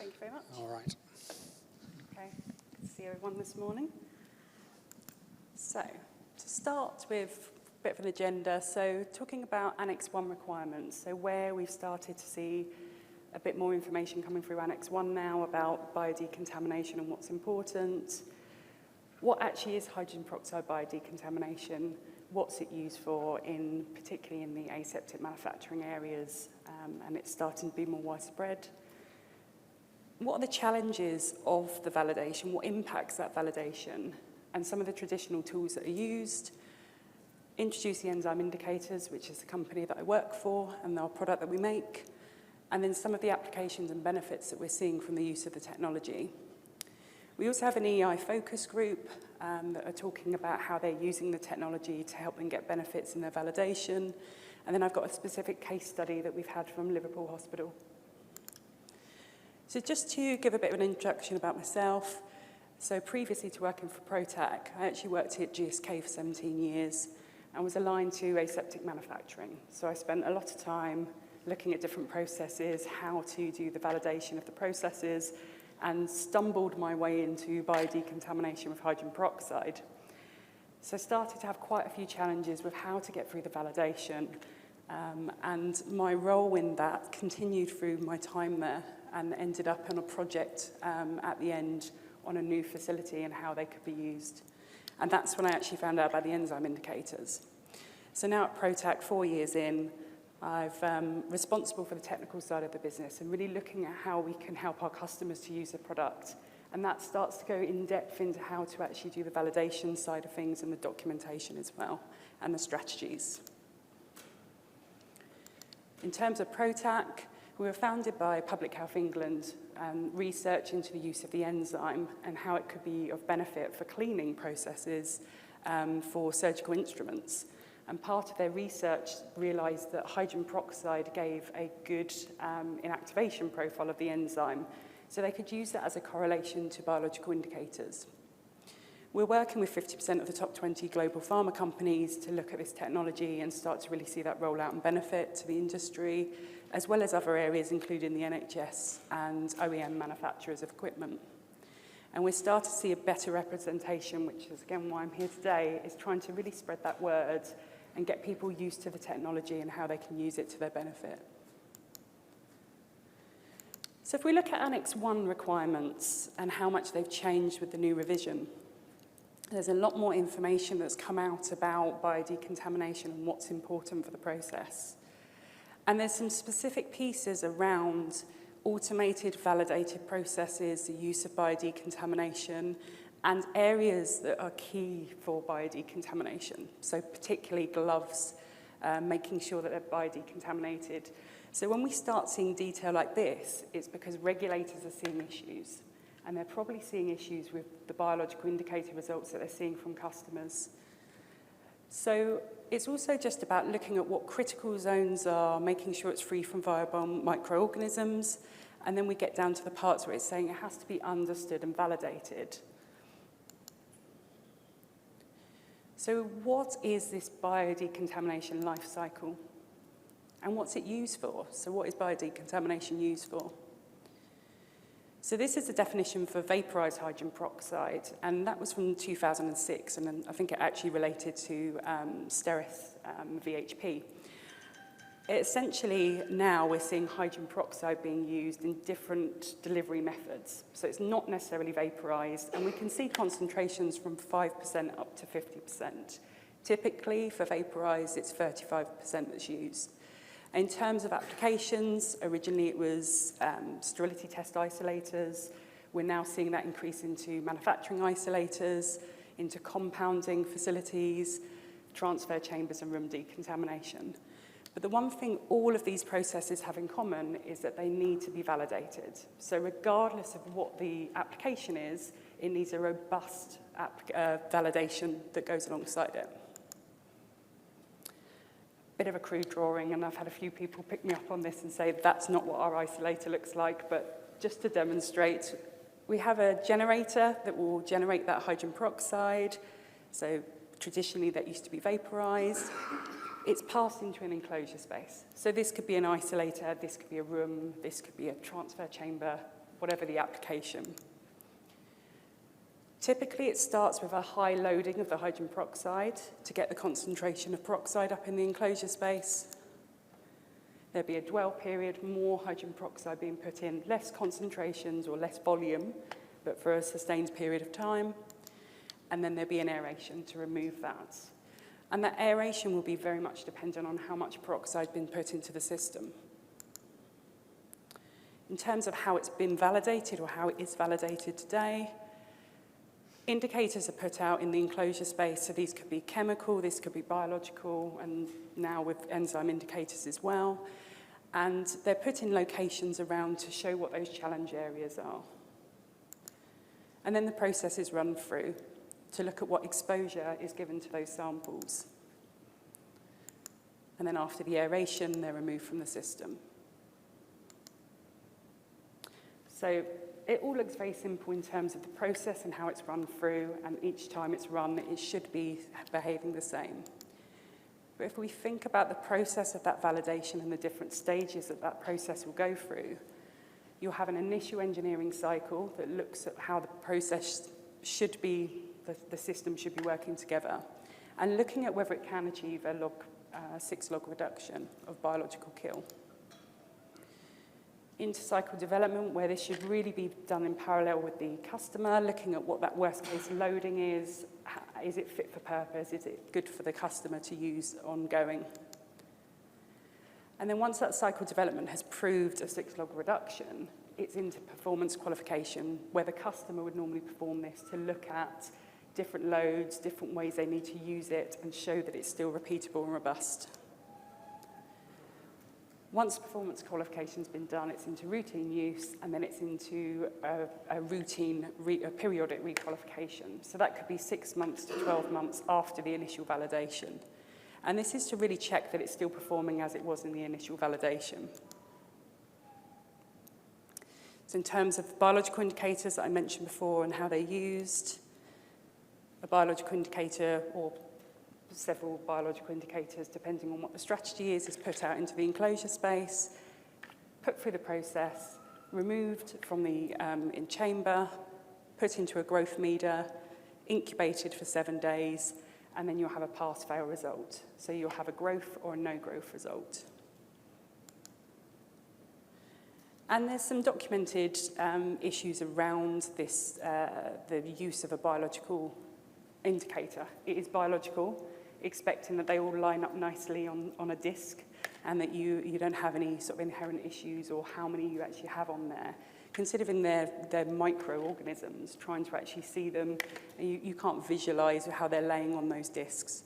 Thank you very much. All right. Okay, good to see everyone this morning. So, to start with a bit of an agenda, so talking about Annex 1 requirements, so where we've started to see a bit more information coming through Annex 1 now about biodecontamination and what's important. What actually is hydrogen peroxide biodecontamination? What's it used for, particularly in the aseptic manufacturing areas, and it's starting to be more widespread. What are the challenges of the validation? What impacts that validation? And some of the traditional tools that are used. Introduce the enzyme indicators, which is the company that I work for and our product that we make. And then some of the applications and benefits that we're seeing from the use of the technology. We also have an EI focus group that are talking about how they're using the technology to help them get benefits in their validation. And then I've got a specific case study that we've had from Liverpool Hospital. So just to give a bit of an introduction about myself, so previously to working for Protac, I actually worked at GSK for 17 years and was aligned to aseptic manufacturing. So I spent a lot of time looking at different processes, how to do the validation of the processes, and stumbled my way into biodecontamination with hydrogen peroxide. So I started to have quite a few challenges with how to get through the validation, and my role in that continued through my time there and ended up on a project at the end on a new facility and how they could be used. And that's when I actually found out about the enzyme indicators. So now at Protac, 4 years in, I'm responsible for the technical side of the business and really looking at how we can help our customers to use the product. And that starts to go in depth into how to actually do the validation side of things and the documentation as well, and the strategies. In terms of Protac, we were founded by Public Health England and research into the use of the enzyme and how it could be of benefit for cleaning processes for surgical instruments. And part of their research realised that hydrogen peroxide gave a good inactivation profile of the enzyme, so they could use that as a correlation to biological indicators. We're working with 50% of the top 20 global pharma companies to look at this technology and start to really see that roll out and benefit to the industry, as well as other areas, including the NHS and OEM manufacturers of equipment. And we're starting to see a better representation, which is, again, why I'm here today, is trying to really spread that word and get people used to the technology and how they can use it to their benefit. So if we look at Annex 1 requirements and how much they've changed with the new revision, there's a lot more information that's come out about biodecontamination and what's important for the process. And there's some specific pieces around automated, validated processes, the use of biodecontamination, and areas that are key for biodecontamination. So particularly gloves, making sure that they're biodecontaminated. So when we start seeing detail like this, it's because regulators are seeing issues. And they're probably seeing issues with the biological indicator results that they're seeing from customers. So it's also just about looking at what critical zones are, making sure it's free from viable microorganisms, and then we get down to the parts where it's saying it has to be understood and validated. So what is this biodecontamination life cycle? And what's it used for? So what is biodecontamination used for? So this is the definition for vaporized hydrogen peroxide, and that was from 2006, and then I think it actually related to Steris VHP. Essentially, now we're seeing hydrogen peroxide being used in different delivery methods. So it's not necessarily vaporized, and we can see concentrations from 5% up to 50%. Typically, for vaporized, it's 35% that's used. In terms of applications, originally it was sterility test isolators. We're now seeing that increase into manufacturing isolators, into compounding facilities, transfer chambers, and room decontamination. But the one thing all of these processes have in common is that they need to be validated. So regardless of what the application is, it needs a robust validation that goes alongside it. Bit of a crude drawing, and I've had a few people pick me up on this and say that's not what our isolator looks like, but just to demonstrate, we have a generator that will generate that hydrogen peroxide. So traditionally that used to be vaporized. It's passed into an enclosure space. So this could be an isolator, this could be a room, this could be a transfer chamber, whatever the application. Typically, it starts with a high loading of the hydrogen peroxide to get the concentration of peroxide up in the enclosure space. There'll be a dwell period, more hydrogen peroxide being put in, less concentrations or less volume, but for a sustained period of time. And then there'll be an aeration to remove that. And that aeration will be very much dependent on how much peroxide has been put into the system. In terms of how it's been validated or how it is validated today, indicators are put out in the enclosure space, so these could be chemical, this could be biological, and now with enzyme indicators as well. And they're put in locations around to show what those challenge areas are. And then the process is run through to look at what exposure is given to those samples. And then after the aeration, they're removed from the system. So it all looks very simple in terms of the process and how it's run through, and each time it's run, it should be behaving the same. But if we think about the process of that validation and the different stages that that process will go through, you'll have an initial engineering cycle that looks at how the process should be, the system should be working together, and looking at whether it can achieve a 6-log reduction of biological kill. Into cycle development, where this should really be done in parallel with the customer, looking at what that worst case loading is it fit for purpose, is it good for the customer to use ongoing. And then once that cycle development has proved a 6-log reduction, it's into performance qualification, where the customer would normally perform this to look at different loads, different ways they need to use it, and show that it's still repeatable and robust. Once performance qualification's been done, it's into routine use, and then it's into a periodic requalification. So that could be 6 months to 12 months after the initial validation. And this is to really check that it's still performing as it was in the initial validation. So in terms of biological indicators that I mentioned before and how they're used, a biological indicator, or several biological indicators, depending on what the strategy is put out into the enclosure space, put through the process, removed from the in chamber, put into a growth meter, incubated for 7 days, and then you'll have a pass-fail result. So you'll have a growth or a no-growth result. And there's some documented issues around this, the use of a biological indicator. It is biological, expecting that they all line up nicely on a disc, and that you don't have any sort of inherent issues or how many you actually have on there. Considering they're microorganisms, trying to actually see them, you can't visualize how they're laying on those discs.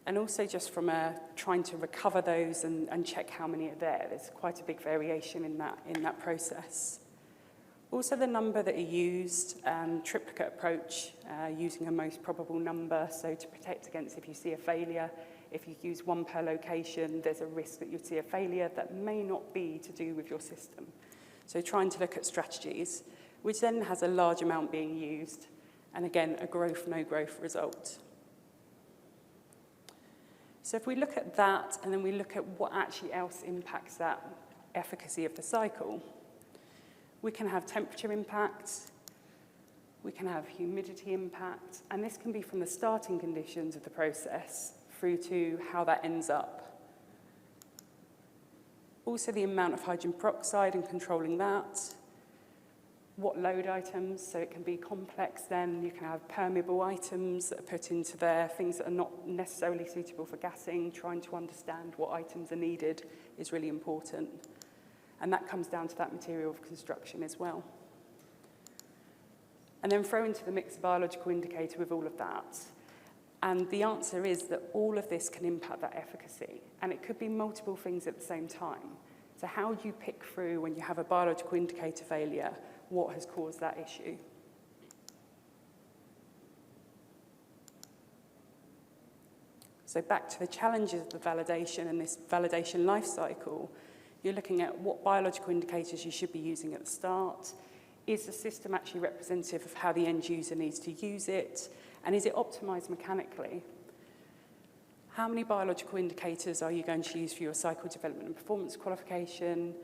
And also just from trying to recover those and check how many are there, there's quite a big variation in that process. Also the number that are used, triplicate approach, using a most probable number, so to protect against if you see a failure. If you use 1 per location, there's a risk that you'll see a failure that may not be to do with your system. So trying to look at strategies, which then has a large amount being used, and again, a growth, no growth result. So if we look at that, and then we look at what actually else impacts that efficacy of the cycle, we can have temperature impact, we can have humidity impact, and this can be from the starting conditions of the process through to how that ends up. Also the amount of hydrogen peroxide and controlling that, what load items, so it can be complex then, you can have permeable items that are put into there, things that are not necessarily suitable for gassing, trying to understand what items are needed is really important. And that comes down to that material of construction as well. And then throw into the mix a biological indicator with all of that. And the answer is that all of this can impact that efficacy. And it could be multiple things at the same time. So how do you pick through when you have a biological indicator failure, what has caused that issue? So back to the challenges of the validation and this validation life cycle, you're looking at what biological indicators you should be using at the start. Is the system actually representative of how the end user needs to use it? And is it optimized mechanically? How many biological indicators are you going to use for your cycle development and performance qualification?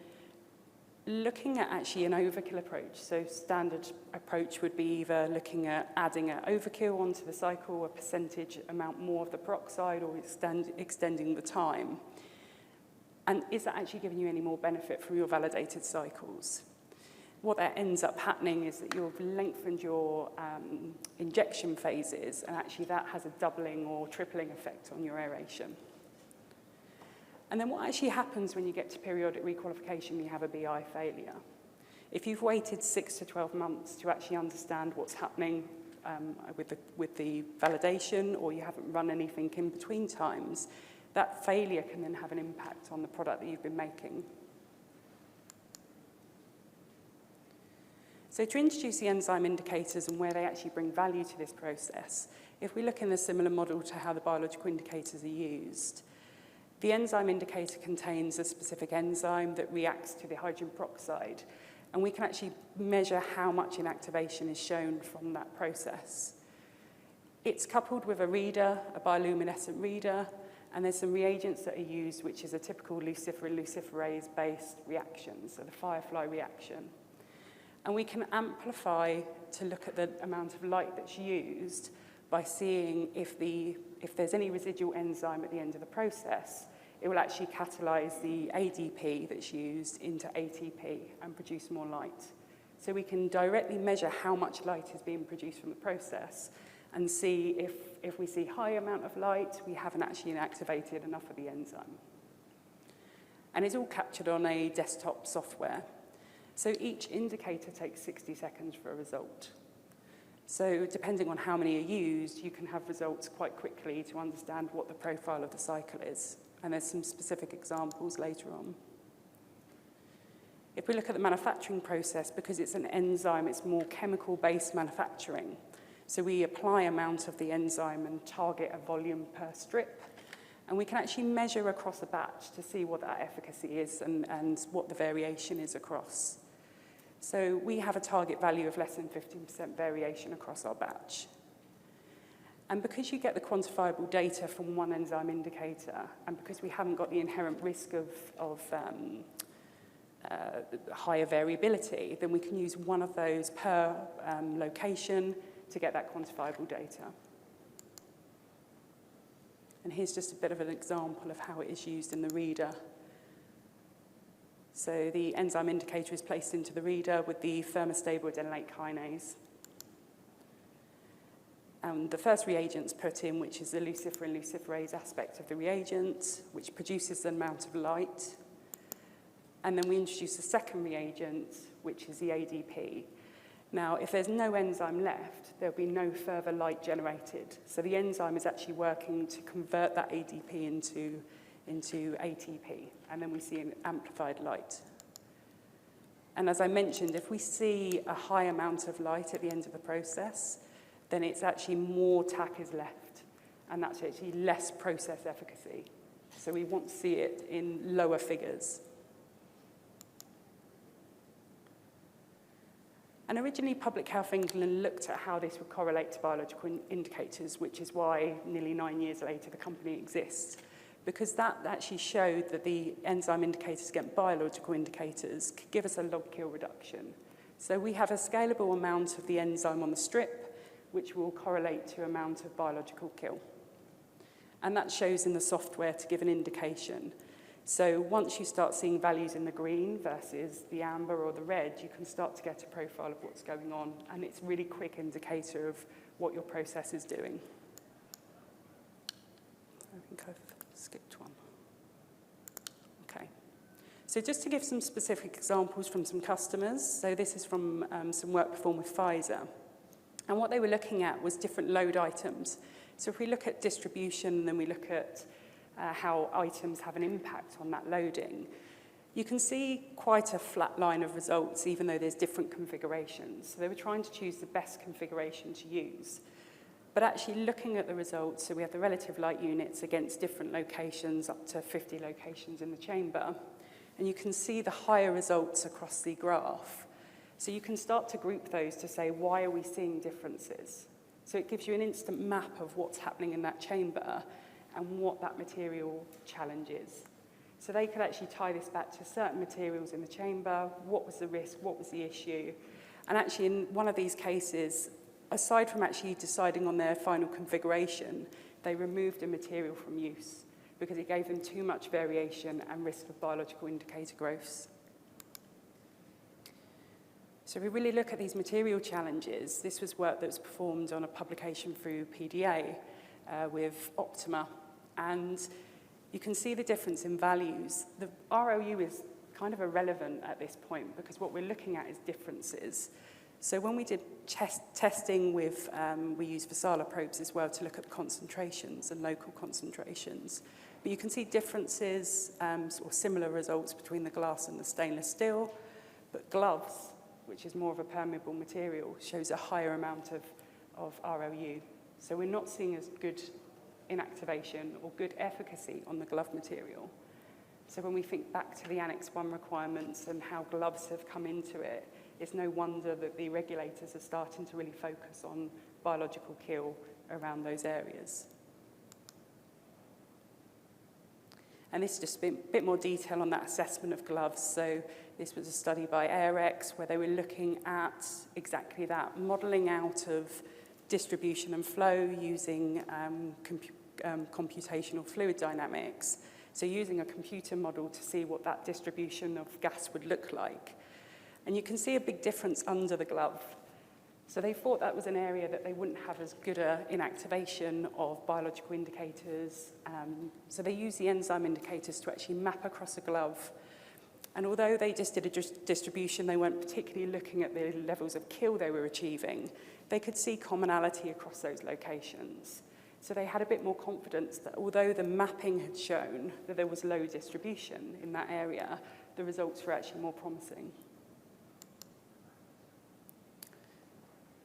looking at actually an overkill approach. So standard approach would be either looking at adding an overkill onto the cycle, a percentage amount more of the peroxide, or extending the time. And is that actually giving you any more benefit from your validated cycles? What that ends up happening is that you've lengthened your injection phases, and actually that has a doubling or tripling effect on your aeration. And then what actually happens when you get to periodic requalification, you have a BI failure. If you've waited 6 to 12 months to actually understand what's happening with the validation, or you haven't run anything in between times, that failure can then have an impact on the product that you've been making. So to introduce the enzyme indicators and where they actually bring value to this process, if we look in a similar model to how the biological indicators are used, the enzyme indicator contains a specific enzyme that reacts to the hydrogen peroxide, and we can actually measure how much inactivation is shown from that process. It's coupled with a reader, a bioluminescent reader, and there's some reagents that are used, which is a typical luciferin-luciferase-based reaction, so the firefly reaction. And we can amplify to look at the amount of light that's used by seeing if there's any residual enzyme at the end of the process. It will actually catalyze the ADP that's used into ATP and produce more light. So we can directly measure how much light is being produced from the process and see if we see high amount of light, we haven't actually inactivated enough of the enzyme. And it's all captured on a desktop software. So each indicator takes 60 seconds for a result. So depending on how many are used, you can have results quite quickly to understand what the profile of the cycle is. And there's some specific examples later on. If we look at the manufacturing process, because it's an enzyme, it's more chemical-based manufacturing. So we apply amount of the enzyme and target a volume per strip. And we can actually measure across a batch to see what that efficacy is and what the variation is across. So we have a target value of less than 15% variation across our batch. And because you get the quantifiable data from one enzyme indicator, and because we haven't got the inherent risk of higher variability, then we can use one of those per location to get that quantifiable data. And here's just a bit of an example of how it is used in the reader. So the enzyme indicator is placed into the reader with the thermostable adenylate kinase. And the first reagent's put in, which is the luciferin-luciferase aspect of the reagent, which produces an amount of light. And then we introduce a second reagent, which is the ADP. Now, if there's no enzyme left, there'll be no further light generated. So the enzyme is actually working to convert that ADP into ATP, and then we see an amplified light. And as I mentioned, if we see a high amount of light at the end of the process, then it's actually more TAC is left, and that's actually less process efficacy. So we want to see it in lower figures. And originally, Public Health England looked at how this would correlate to biological indicators, which is why nearly 9 years later the company exists, because that actually showed that the enzyme indicators against biological indicators could give us a log kill reduction. So we have a scalable amount of the enzyme on the strip, which will correlate to amount of biological kill. And that shows in the software to give an indication. So once you start seeing values in the green versus the amber or the red, you can start to get a profile of what's going on, and it's a really quick indicator of what your process is doing. I think I've skipped one. Okay. So just to give some specific examples from some customers, so this is from some work performed with Pfizer. And what they were looking at was different load items. So if we look at distribution, then we look at how items have an impact on that loading, you can see quite a flat line of results, even though there's different configurations. So they were trying to choose the best configuration to use. But actually looking at the results, so we have the relative light units against different locations, up to 50 locations in the chamber, and you can see the higher results across the graph. So you can start to group those to say, why are we seeing differences? So it gives you an instant map of what's happening in that chamber and what that material challenge is. So they could actually tie this back to certain materials in the chamber, what was the risk, what was the issue. And actually in one of these cases, aside from actually deciding on their final configuration, they removed a material from use because it gave them too much variation and risk of biological indicator growths. So if we really look at these material challenges, this was work that was performed on a publication through PDA with Optima. And you can see the difference in values. The ROU is kind of irrelevant at this point because what we're looking at is differences. So when we did testing with, we used Vasala probes as well to look at concentrations and local concentrations. But you can see differences or similar results between the glass and the stainless steel. But gloves, which is more of a permeable material, shows a higher amount of ROU. So we're not seeing as good inactivation or good efficacy on the glove material. So when we think back to the Annex 1 requirements and how gloves have come into it, it's no wonder that the regulators are starting to really focus on biological kill around those areas. And this is just a bit more detail on that assessment of gloves. So this was a study by Annex where they were looking at exactly that, modelling out of distribution and flow using computational fluid dynamics. So using a computer model to see what that distribution of gas would look like. And you can see a big difference under the glove. So they thought that was an area that they wouldn't have as good an inactivation of biological indicators. So they used the enzyme indicators to actually map across a glove. And although they just did a distribution, they weren't particularly looking at the levels of kill they were achieving, they could see commonality across those locations. So they had a bit more confidence that although the mapping had shown that there was low distribution in that area, the results were actually more promising.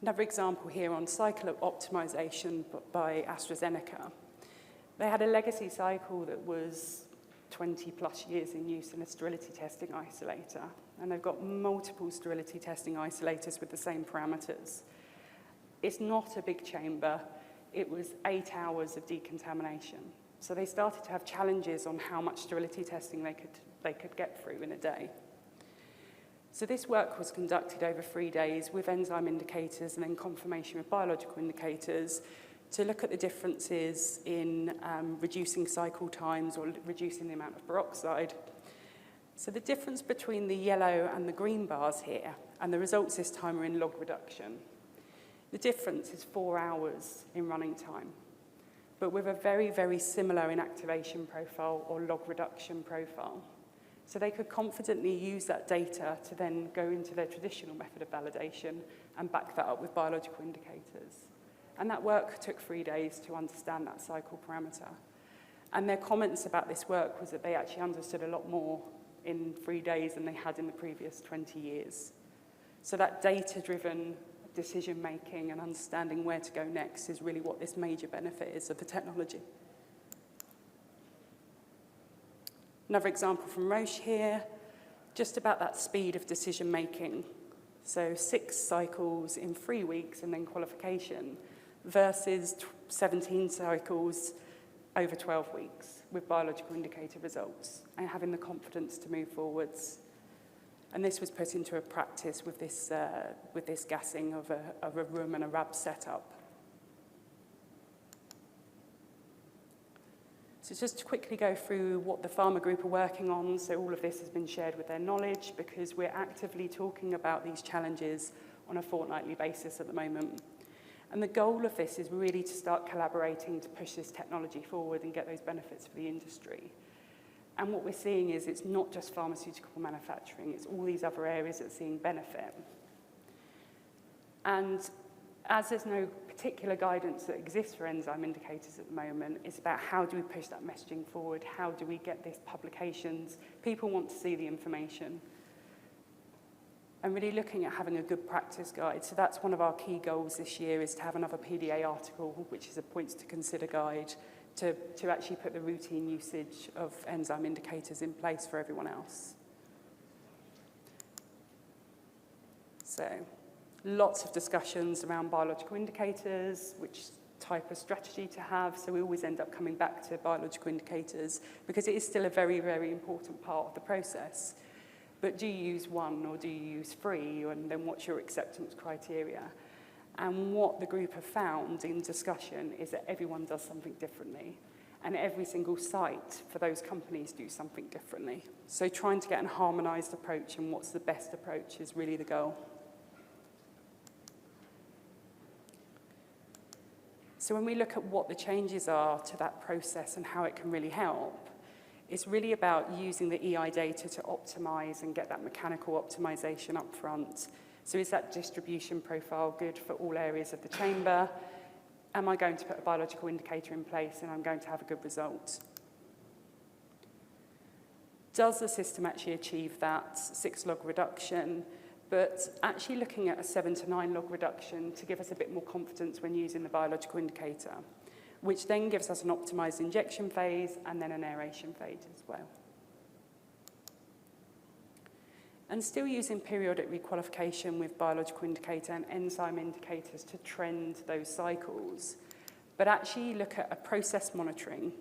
Another example here on cycle optimization by AstraZeneca. They had a legacy cycle that was 20 plus years in use in a sterility testing isolator, and they've got multiple sterility testing isolators with the same parameters. It's not a big chamber. It was 8 hours of decontamination. So they started to have challenges on how much sterility testing they could get through in a day. So this work was conducted over 3 days with enzyme indicators and then confirmation with biological indicators to look at the differences in reducing cycle times or reducing the amount of peroxide. So the difference between the yellow and the green bars here, and the results this time are in log reduction. The difference is 4 hours in running time, but with a very, very similar inactivation profile or log reduction profile. So they could confidently use that data to then go into their traditional method of validation and back that up with biological indicators. And that work took 3 days to understand that cycle parameter. And their comments about this work was that they actually understood a lot more in 3 days than they had in the previous 20 years. So that data-driven decision-making and understanding where to go next is really what this major benefit is of the technology. Another example from Roche here, just about that speed of decision-making. So 6 cycles in 3 weeks and then qualification versus 17 cycles over 12 weeks with biological indicator results and having the confidence to move forwards. And this was put into a practice with this gassing of a room and a RAB setup. So just to quickly go through what the pharma group are working on. So all of this has been shared with their knowledge because we're actively talking about these challenges on a fortnightly basis at the moment. And the goal of this is really to start collaborating to push this technology forward and get those benefits for the industry. And what we're seeing is it's not just pharmaceutical manufacturing, it's all these other areas that are seeing benefit. And as there's no particular guidance that exists for enzyme indicators at the moment, it's about how do we push that messaging forward, how do we get these publications, people want to see the information. And really looking at having a good practice guide. So that's one of our key goals this year is to have another PDA article, which is a points to consider guide, to actually put the routine usage of enzyme indicators in place for everyone else. So lots of discussions around biological indicators, which type of strategy to have, so we always end up coming back to biological indicators because it is still a very, very important part of the process. But do you use one or do you use three, and then what's your acceptance criteria? And what the group have found in discussion is that everyone does something differently, and every single site for those companies do something differently. So trying to get a harmonised approach and what's the best approach is really the goal. So when we look at what the changes are to that process and how it can really help, it's really about using the EI data to optimise and get that mechanical optimisation up front. So is that distribution profile good for all areas of the chamber? Am I going to put a biological indicator in place and I'm going to have a good result? Does the system actually achieve that 6 log reduction, but actually looking at a 7 to 9 log reduction to give us a bit more confidence when using the biological indicator, which then gives us an optimized injection phase and then an aeration phase as well. And still using periodic requalification with biological indicator and enzyme indicators to trend those cycles, but actually look at a process monitoring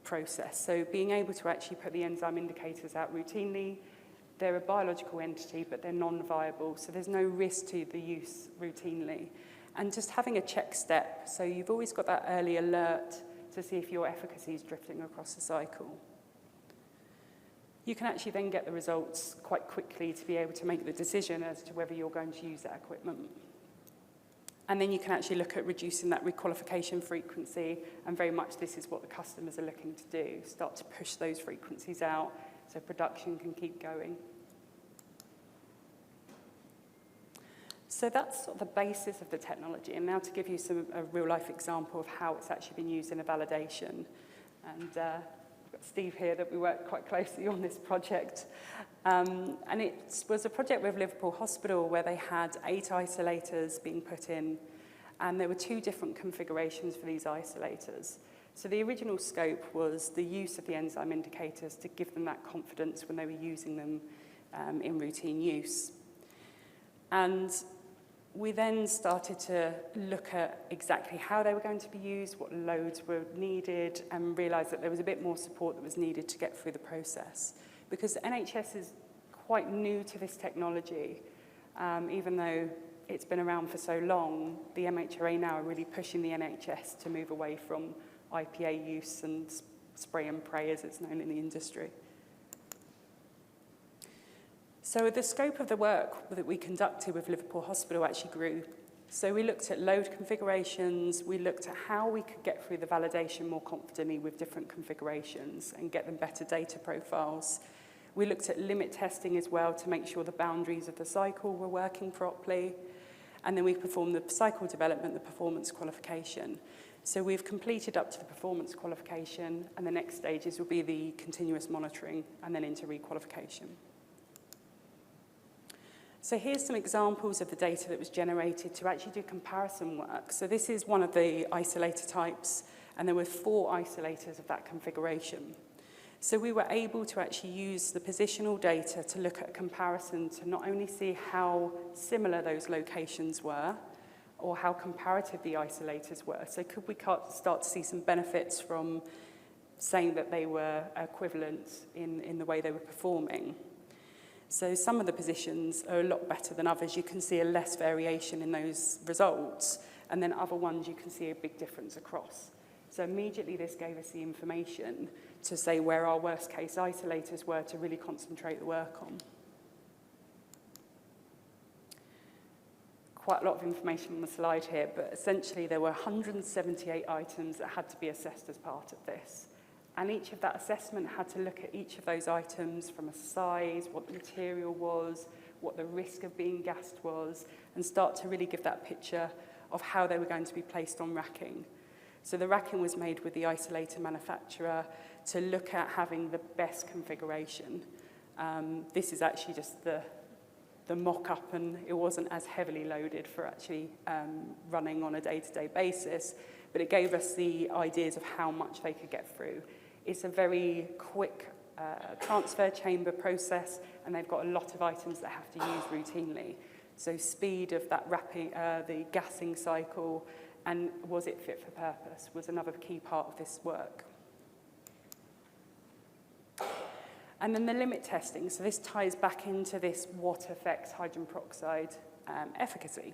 process. So being able to actually put the enzyme indicators out routinely. They're a biological entity, but they're non-viable, so there's no risk to the use routinely. And just having a check step, so you've always got that early alert to see if your efficacy is drifting across the cycle. You can actually then get the results quite quickly to be able to make the decision as to whether you're going to use that equipment. And then you can actually look at reducing that requalification frequency, and very much this is what the customers are looking to do, start to push those frequencies out so production can keep going. So that's sort of the basis of the technology, and now to give you a real-life example of how it's actually been used in a validation. And we've got Steve here that we worked quite closely on this project. And it was a project with Liverpool Hospital where they had 8 isolators being put in, and there were 2 different configurations for these isolators. So the original scope was the use of the enzyme indicators to give them that confidence when they were using them in routine use. And we then started to look at exactly how they were going to be used, what loads were needed, and realised that there was a bit more support that was needed to get through the process. Because the NHS is quite new to this technology, even though it's been around for so long, the MHRA now are really pushing the NHS to move away from IPA use and spray and pray, as it's known in the industry. So the scope of the work that we conducted with Liverpool Hospital actually grew. So we looked at load configurations, we looked at how we could get through the validation more confidently with different configurations and get them better data profiles. We looked at limit testing as well to make sure the boundaries of the cycle were working properly. And then we performed the cycle development, the performance qualification. So we've completed up to the performance qualification, and the next stages will be the continuous monitoring and then into requalification. So here's some examples of the data that was generated to actually do comparison work. So this is one of the isolator types, and there were 4 isolators of that configuration. So we were able to actually use the positional data to look at a comparison to not only see how similar those locations were, or how comparative the isolators were. So could we start to see some benefits from saying that they were equivalent in the way they were performing? So some of the positions are a lot better than others. You can see a less variation in those results, and then other ones you can see a big difference across. So immediately this gave us the information to say where our worst case isolators were to really concentrate the work on. Quite a lot of information on the slide here, but essentially there were 178 items that had to be assessed as part of this. And each of that assessment had to look at each of those items from a size, what the material was, what the risk of being gassed was, and start to really give that picture of how they were going to be placed on racking. So the racking was made with the isolator manufacturer to look at having the best configuration. This is actually just the mock-up, and it wasn't as heavily loaded for actually running on a day-to-day basis, but it gave us the ideas of how much they could get through. It's a very quick transfer chamber process, and they've got a lot of items that have to use routinely. So speed of that wrapping, the gassing cycle, And was it fit for purpose was another key part of this work. And then the limit testing, so this ties back into this what affects hydrogen peroxide efficacy.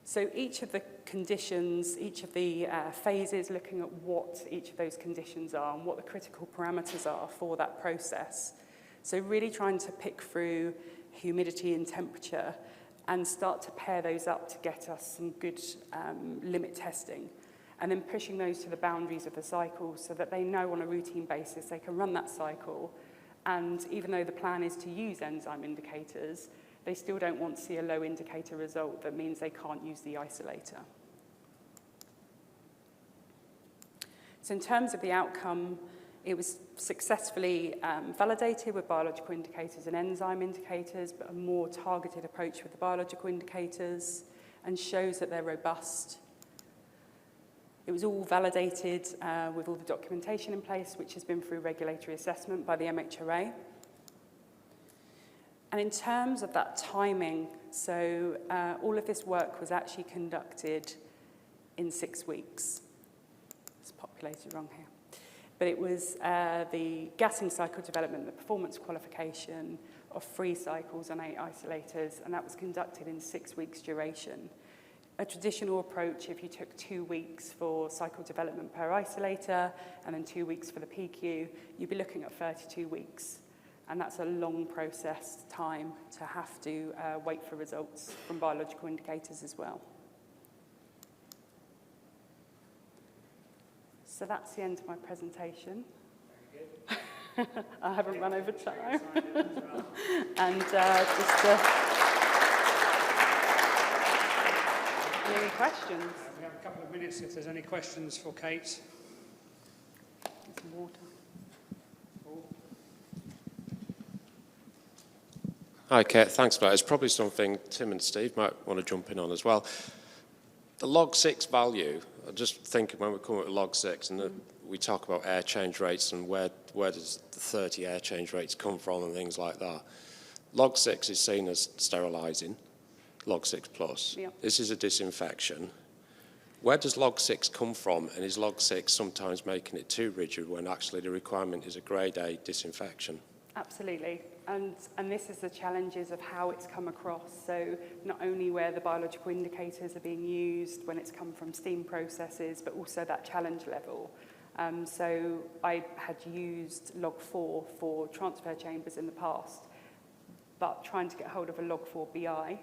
So each of the conditions, each of the phases, looking at what each of those conditions are and what the critical parameters are for that process. So really trying to pick through humidity and temperature and start to pair those up to get us some good limit testing. And then pushing those to the boundaries of the cycle so that they know on a routine basis they can run that cycle. And even though the plan is to use enzyme indicators, they still don't want to see a low indicator result that means they can't use the isolator. So in terms of the outcome, it was successfully validated with biological indicators and enzyme indicators, but a more targeted approach with the biological indicators, and shows that they're robust. It was all validated with all the documentation in place, which has been through regulatory assessment by the MHRA. And in terms of that timing, so all of this work was actually conducted in 6 weeks. It's populated wrong here. But it was the gassing cycle development, the performance qualification of 3 cycles on 8 isolators, and that was conducted in 6 weeks duration. A traditional approach, if you took 2 weeks for cycle development per isolator and then 2 weeks for the PQ, you'd be looking at 32 weeks. And that's a long process time to have to wait for results from biological indicators as well. So that's the end of my presentation. Very good. I haven't run over time. And any questions? We have a couple of minutes if there's any questions for Kate. Get some water. Hi, Kate. Thanks for that. It's probably something Tim and Steve might want to jump in on as well. The log 6 value, I'm just thinking when we come up with log 6 and we talk about air change rates and where does the 30 air change rates come from and things like that. Log 6 is seen as sterilising, log 6 plus. Yep. This is a disinfection. Where does log 6 come from? And is log 6 sometimes making it too rigid when actually the requirement is a grade A disinfection? Absolutely. And this is the challenges of how it's come across. So not only where the biological indicators are being used when it's come from steam processes, but also that challenge level. So I had used log 4 for transfer chambers in the past, but trying to get hold of a log 4 BI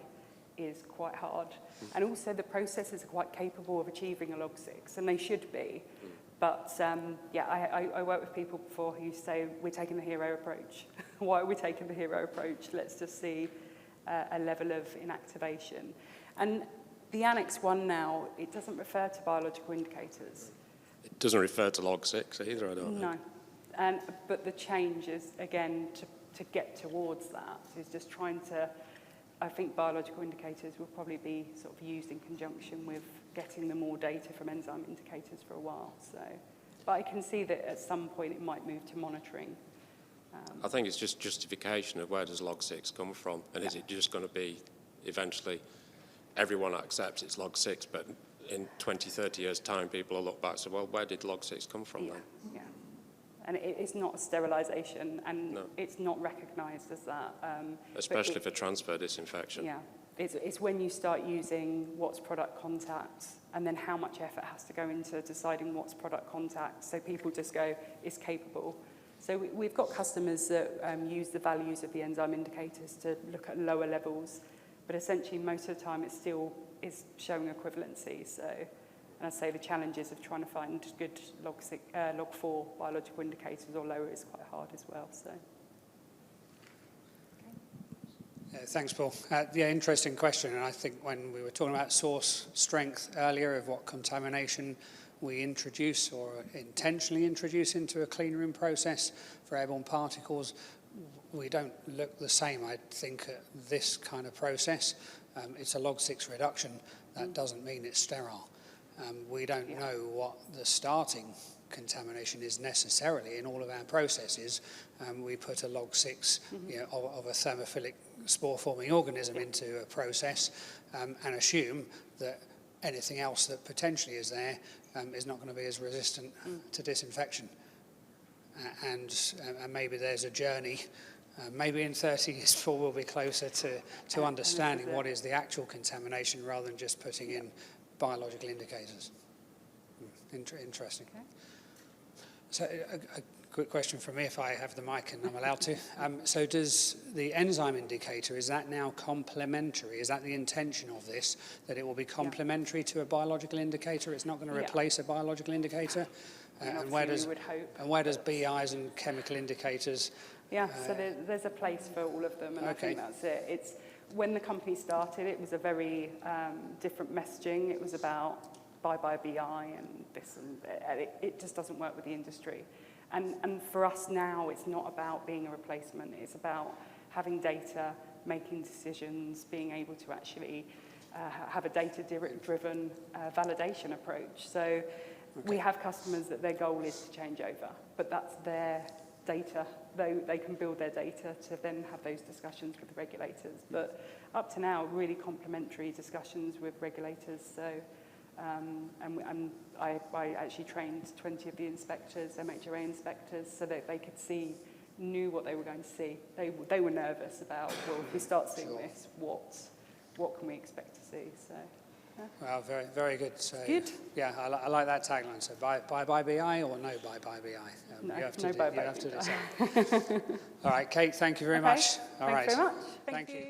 is quite hard. And also the processes are quite capable of achieving a log 6, and they should be. But I worked with people before who say, we're taking the hero approach. Why are we taking the hero approach? Let's just see a level of inactivation. And the Annex 1 now, it doesn't refer to biological indicators. It doesn't refer to log 6 either, I don't know. No. But the change is, again, to get towards that, is just trying to, I think biological indicators will probably be sort of used in conjunction with getting the more data from enzyme indicators for a while. So, but I can see that at some point it might move to monitoring. I think it's just justification of where does log 6 come from, and is it just going to be eventually everyone accepts it's log 6, but in 20, 30 years' time people will look back and say, well, where did log 6 come from then? Yeah. And it's not a sterilisation, and No. it's not recognised as that. Especially for transfer disinfection. Yeah, it's when you start using what's product contact, and then how much effort has to go into deciding what's product contact. So people just go, it's capable. So we've got customers that use the values of the enzyme indicators to look at lower levels, but essentially most of the time it still is showing equivalency. So. And I say the challenges of trying to find good log 4 biological indicators or lower is quite hard as well. So, Yeah, thanks, Paul. Interesting question. And I think when we were talking about source strength earlier of what contamination we introduce or intentionally introduce into a clean room process for airborne particles, we don't look the same, I think, at this kind of process. It's a log 6 reduction. That doesn't mean it's sterile. We don't know what the starting contamination is necessarily in all of our processes. We put a log 6 of a thermophilic spore-forming organism into a process and assume that anything else that potentially is there is not going to be as resistant to disinfection. And maybe there's a journey. Maybe in 30 years, Paul will be closer to understanding what is the actual contamination rather than just putting in biological indicators. Interesting. Okay. So a quick question from me, if I have the mic and I'm allowed to. So does the enzyme indicator, is that now complementary? Is that the intention of this, that it will be complementary to a biological indicator? It's not going to replace a biological indicator? And where does BIs and chemical indicators? Yeah, so there's a place for all of them, and I think that's it. It's when the company started, it was a very different messaging. It was about bye BI and this, and it just doesn't work with the industry. And for us now, it's not about being a replacement. It's about having data, making decisions, being able to actually have a data-driven validation approach. So we have customers that their goal is to change over, but that's their data. They can build their data to then have those discussions with the regulators. But up to now, really complementary discussions with regulators. So, and I actually trained 20 of the inspectors, MHRA inspectors, so that they could knew what they were going to see. They were nervous about, well, if we start seeing this, what can we expect to see? So. Yeah. Well, very, very good. So, good. Yeah, I like that tagline. So, bye BI or no bye BI? No, you have to, no you bye have to BI. decide. All right, Kate, thank you very much. All Thanks right. very much. Thank you.